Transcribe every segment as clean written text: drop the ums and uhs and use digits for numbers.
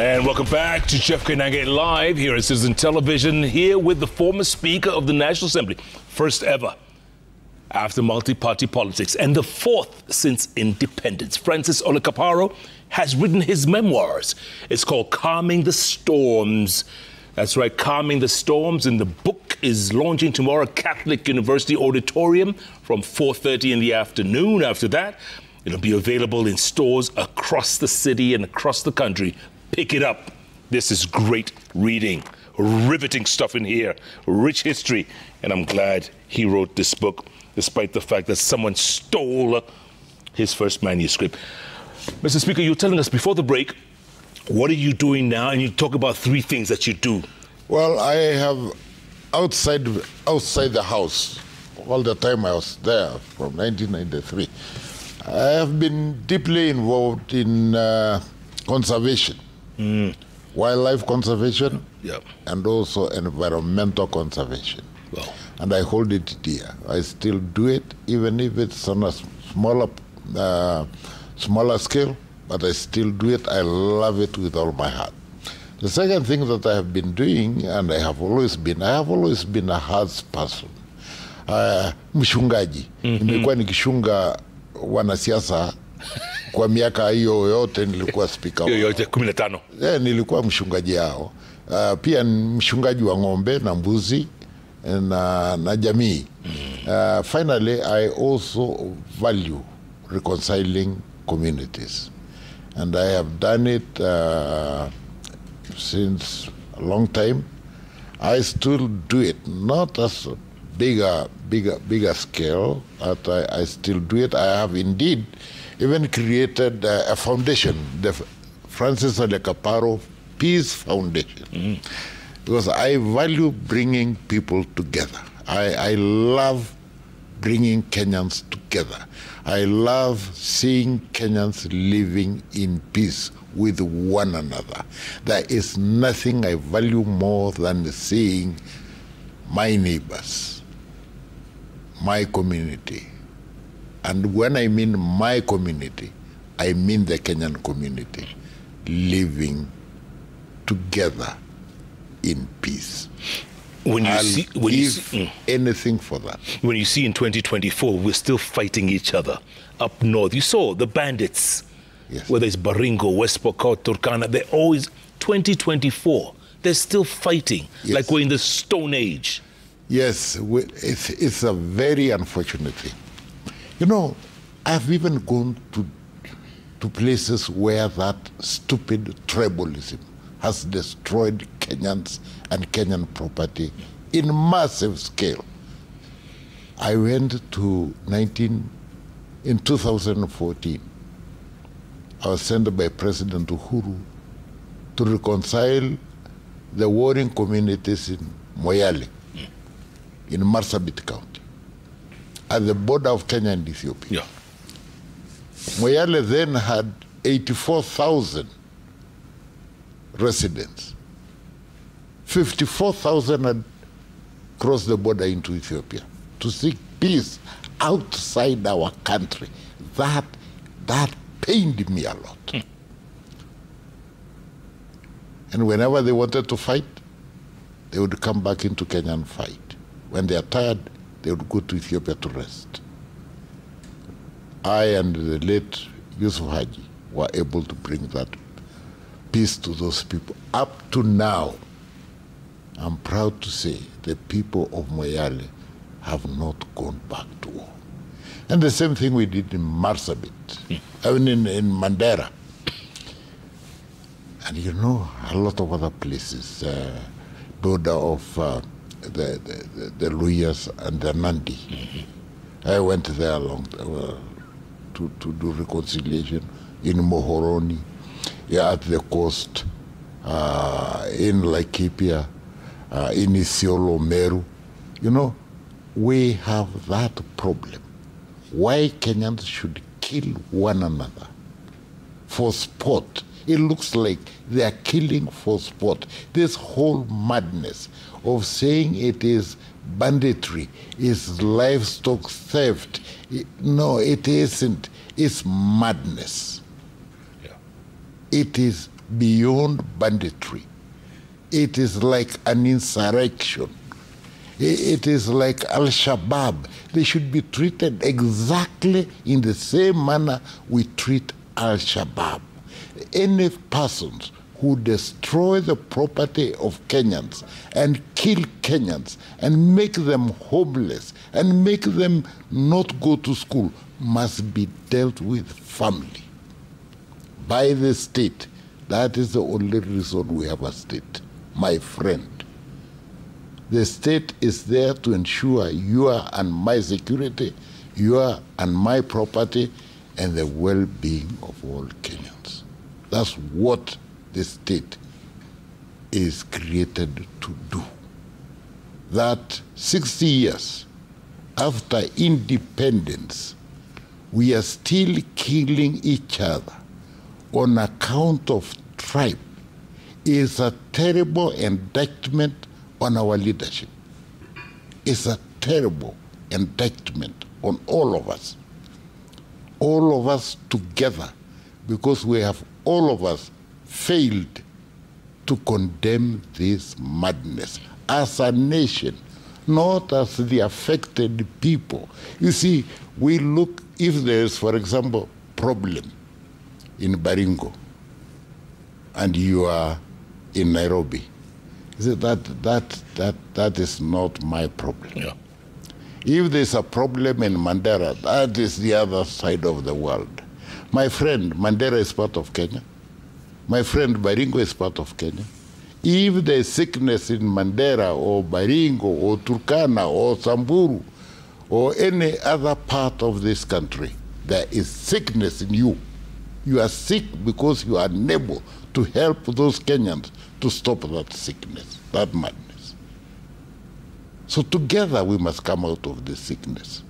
And welcome back to JKLIVE here at Citizen Television, here with the former Speaker of the National Assembly, first ever after multi-party politics, and the fourth since independence. Francis Kaparo has written his memoirs. It's called Calming the Storms. That's right, Calming the Storms, and the book is launching tomorrow at Catholic University Auditorium from 4:30 in the afternoon. After that, it'll be available in stores across the city and across the country. Pick it up. This is great reading, riveting stuff in here, rich history, and I'm glad he wrote this book, despite the fact that someone stole his first manuscript. Mr. Speaker, you were telling us before the break, what are you doing now? And you talk about three things that you do. Well, I have outside the house, all the time I was there from 1993, I have been deeply involved in conservation, wildlife conservation, and also environmental conservation. Well, and I hold it dear. I still do it, even if it's on a smaller scale, but I still do it. I love it with all my heart. The second thing that I have been doing, and I have always been a hearts person. Mshungaji. Nimekuwa nikishunga wanasiasa kwa miaka hiyo yote, nilikuwa speaker. Yote 15. Nilikuwa mshungaji hao. Pia mshungaji wa ng'ombe na mbuzi na jamii. Finally, I also value reconciling communities. And I have done it since a long time. I still do it, not as a bigger scale, but I still do it. I have indeed even created a foundation, the Francis Kaparo Peace Foundation, because I value bringing people together. I love bringing Kenyans together. I love seeing Kenyans living in peace with one another. There is nothing I value more than seeing my neighbors, my community. And when I mean my community, I mean the Kenyan community, living together in peace. When you see anything for that. When you see in 2024, we're still fighting each other up north. You saw the bandits, whether it's Baringo, West Pokot, Turkana, they're always 2024. They're still fighting, like we're in the Stone Age. Yes, it's a very unfortunate thing. You know, I've even gone to places where that stupid tribalism has destroyed Kenyans and Kenyan property in massive scale. I went to in 2014. I was sent by President Uhuru to reconcile the warring communities in Moyale, in Marsabit County, at the border of Kenya and Ethiopia. Moyale then had 84,000 residents. 54,000 had crossed the border into Ethiopia to seek peace outside our country. That pained me a lot. And whenever they wanted to fight, they would come back into Kenya and fight. When they are tired, they would go to Ethiopia to rest. I and the late Yusuf Haji were able to bring that peace to those people. Up to now, I'm proud to say the people of Moyale have not gone back to war. And the same thing we did in Marsabit, even in Mandera. And you know, a lot of other places, border of the Luyas and the Nandi. I went there to do reconciliation in Mohoroni, at the coast, in Laikipia, in Isiolo, Meru. You know, we have that problem. Why Kenyans should kill one another for sport? It looks like they are killing for sport. This whole madness of saying it is banditry, is livestock theft. No, it isn't. It's madness. It is beyond banditry. It is like an insurrection. It is like Al-Shabaab. They should be treated exactly in the same manner we treat Al-Shabaab. Any persons who destroy the property of Kenyans and kill Kenyans and make them homeless and make them not go to school must be dealt with firmly by the state. That is the only reason we have a state, my friend. The state is there to ensure your and my security, your and my property, and the well-being of all Kenyans. That's what the state is created to do. That 60 years after independence, we are still killing each other on account of tribe is a terrible indictment on our leadership. It's a terrible indictment on all of us together, because we have all of us failed to condemn this madness as a nation, not as the affected people. You see, we look, if there is, for example, problem in Baringo and you are in Nairobi, that is not my problem. Yeah. If there's a problem in Mandera, that is the other side of the world. My friend, Mandera is part of Kenya. My friend, Baringo is part of Kenya. If there's sickness in Mandera or Baringo or Turkana or Samburu or any other part of this country, there is sickness in you. You are sick because you are unable to help those Kenyans to stop that sickness, that madness. So together we must come out of this sickness.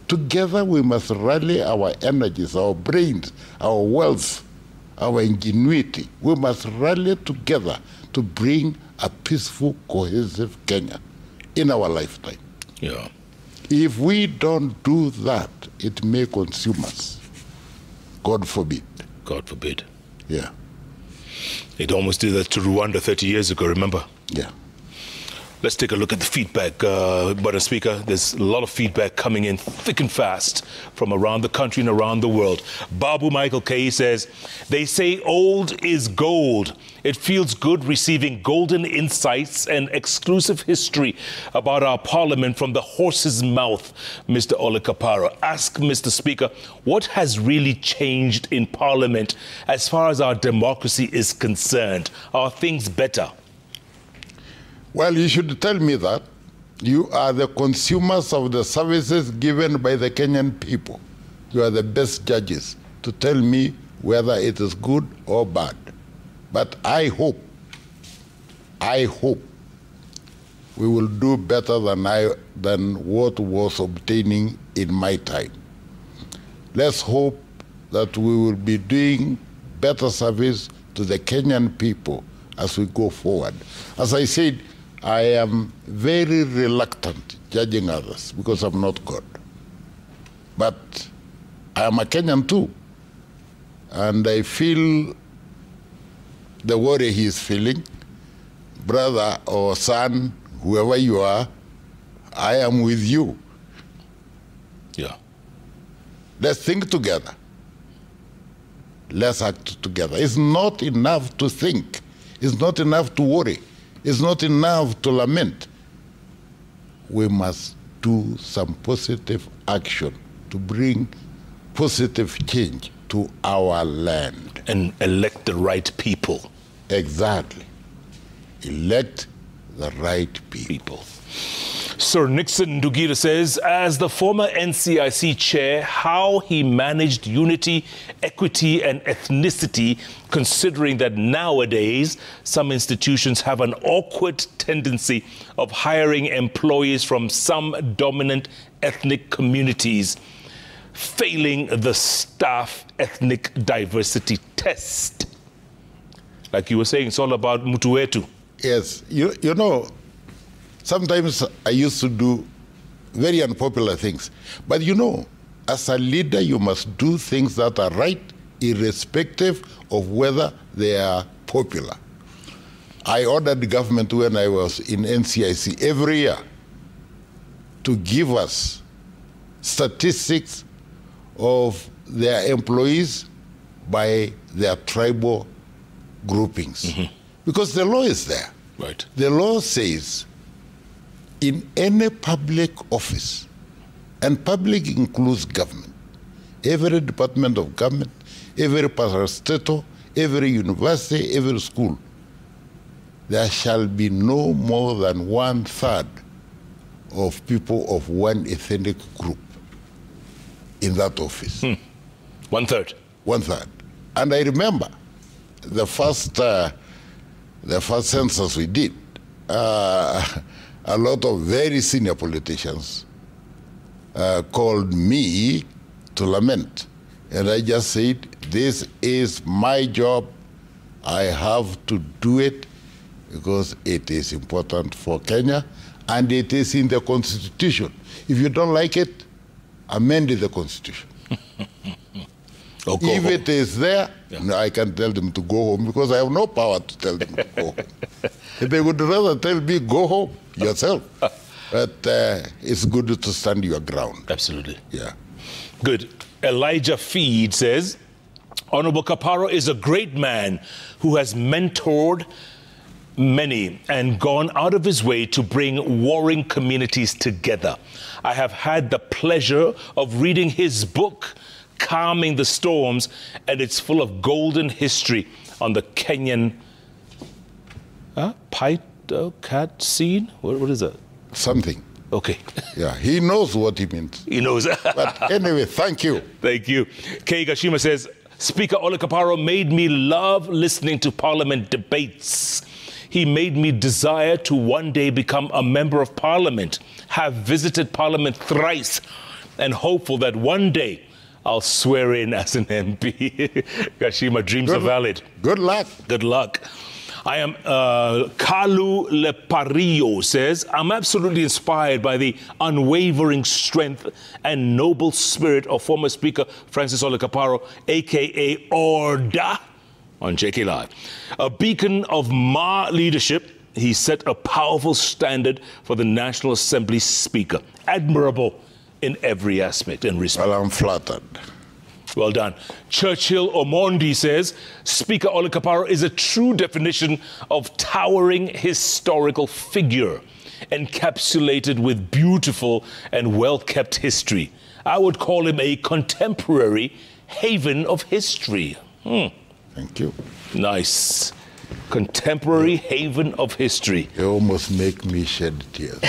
Together we must rally our energies, our brains, our wealth, our ingenuity. We must rally together to bring a peaceful, cohesive Kenya in our lifetime. Yeah. If we don't do that, it may consume us. God forbid. God forbid. Yeah. It almost did that to Rwanda 30 years ago, remember? Yeah. Let's take a look at the feedback, Madam Speaker. There's a lot of feedback coming in thick and fast from around the country and around the world. Babu Michael K. says, they say old is gold. It feels good receiving golden insights and exclusive history about our parliament from the horse's mouth, Mr. Ole Kaparo. Ask Mr. Speaker, what has really changed in parliament as far as our democracy is concerned? Are things better? Well, you should tell me that. You are the consumers of the services given by the Kenyan people. You are the best judges to tell me whether it is good or bad. But I hope we will do better than what was obtaining in my time. Let's hope that we will be doing better service to the Kenyan people as we go forward. As I said, I am very reluctant judging others because I'm not God. But I am a Kenyan too. And I feel the worry he is feeling. Brother or son, whoever you are, I am with you. Yeah. Let's think together. Let's act together. It's not enough to think. It's not enough to worry. It's not enough to lament. We must do some positive action to bring positive change to our land. And elect the right people. Exactly. Elect the right people. Sir Nixon Ndugira says, as the former NCIC chair, how he managed unity, equity and ethnicity, considering that nowadays some institutions have an awkward tendency of hiring employees from some dominant ethnic communities, failing the staff ethnic diversity test. Like you were saying, it's all about mutu wetu. Yes, you know, sometimes I used to do very unpopular things. But you know, as a leader, you must do things that are right, irrespective of whether they are popular. I ordered the government when I was in NCIC every year to give us statistics of their employees by their tribal groupings. Because the law is there. Right. The law says in any public office, and public includes government, every department of government, every parastatal, every university, every school, there shall be no more than 1/3 of people of one ethnic group in that office. 1/3. 1/3. And I remember the first census we did, a lot of very senior politicians called me to lament. And I just said, this is my job. I have to do it because it is important for Kenya and it is in the Constitution. If you don't like it, amend the Constitution. If it is there, no, I can tell them to go home because I have no power to tell them to go home. They would rather tell me, go home yourself. But it's good to stand your ground. Absolutely. Yeah. Good. Elijah Feed says, Honorable Kaparo is a great man who has mentored many and gone out of his way to bring warring communities together. I have had the pleasure of reading his book, Calming the Storms, and it's full of golden history on the Kenyan cat scene. What is that? Something. Okay. Yeah, he knows what he means. He knows. But anyway, thank you. Thank you. Kei Gashima says, Speaker Ole Kaparo made me love listening to Parliament debates. He made me desire to one day become a member of Parliament, have visited Parliament thrice, and hopeful that one day I'll swear in as an MP. Gashima, dreams are valid. Good luck. Good luck. I am, Kalu Lepario says, I'm absolutely inspired by the unwavering strength and noble spirit of former Speaker Francis Ole Kaparo, a.k.a. Orda, on JKLIVE. A beacon of Ma leadership, he set a powerful standard for the National Assembly Speaker. Admirable in every aspect and respect. Well, I'm flattered. Well done. Churchill Omondi says, Speaker Ole Kaparo is a true definition of towering historical figure, encapsulated with beautiful and well-kept history. I would call him a contemporary haven of history. Thank you. Nice. Contemporary haven of history. You almost make me shed tears.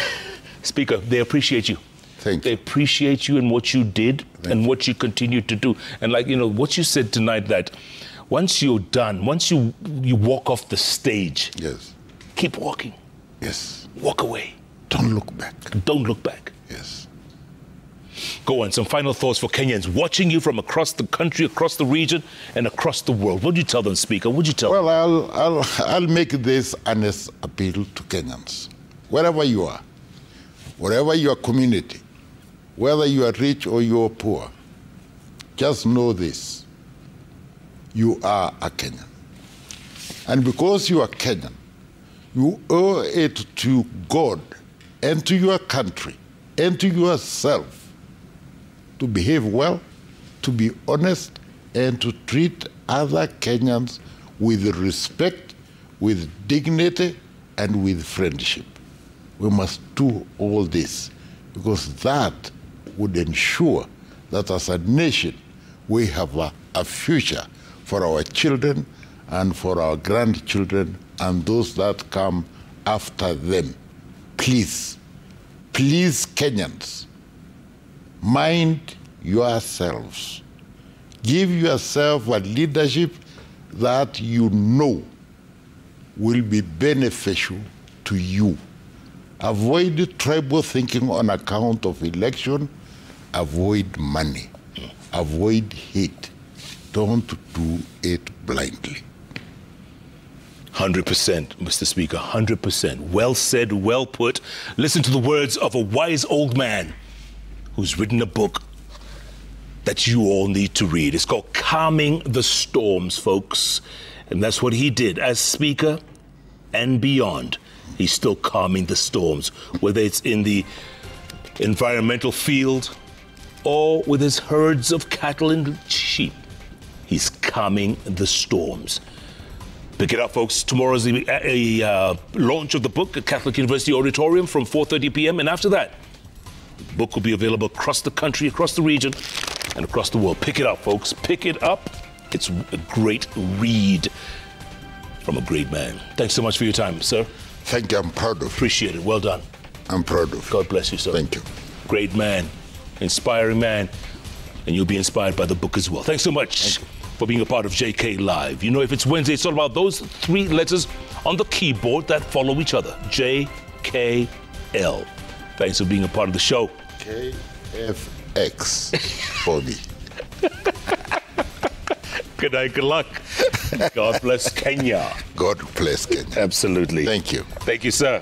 Speaker, they appreciate you. Thank They you. appreciate you and what you did and what you continue to do. And like, what you said tonight, that once you're done, once you walk off the stage, Yes. keep walking. Yes. Walk away. Don't look back. Don't look back. Yes. Go on, some final thoughts for Kenyans watching you from across the country, across the region, and across the world. What do you tell them, Speaker? What do you tell them? Well, I'll make this honest appeal to Kenyans. Wherever you are, wherever your community, whether you are rich or you are poor, just know this. You are a Kenyan. And because you are Kenyan, you owe it to God and to your country and to yourself to behave well, to be honest, and to treat other Kenyans with respect, with dignity, and with friendship. We must do all this because that would ensure that as a nation we have a future for our children and for our grandchildren and those that come after them. Please, please, Kenyans, mind yourselves. Give yourself a leadership that you know will be beneficial to you. Avoid tribal thinking on account of election. Avoid money. Avoid hate. Don't do it blindly. 100%, Mr. Speaker, 100%. Well said, well put. Listen to the words of a wise old man who's written a book that you all need to read. It's called Calming the Storms, folks. And that's what he did as Speaker and beyond. He's still calming the storms, whether it's in the environmental field or with his herds of cattle and sheep. He's calming the storms. Pick it up, folks. Tomorrow's a launch of the book at Catholic University Auditorium from 4:30 p.m. And after that, the book will be available across the country, across the region, and across the world. Pick it up, folks. Pick it up. It's a great read from a great man. Thanks so much for your time, sir. Thank you. I'm proud of you. Appreciate it. Well done. I'm proud of you. God bless you, sir. Thank you. Great man, inspiring man, and you'll be inspired by the book as well. Thanks so much for being a part of JK Live. You know, if it's Wednesday, it's all about those 3 letters on the keyboard that follow each other. JKL. Thanks for being a part of the show. KFX for me. Good night, good luck. God bless Kenya. God bless Kenya. Absolutely. Thank you. Thank you, sir.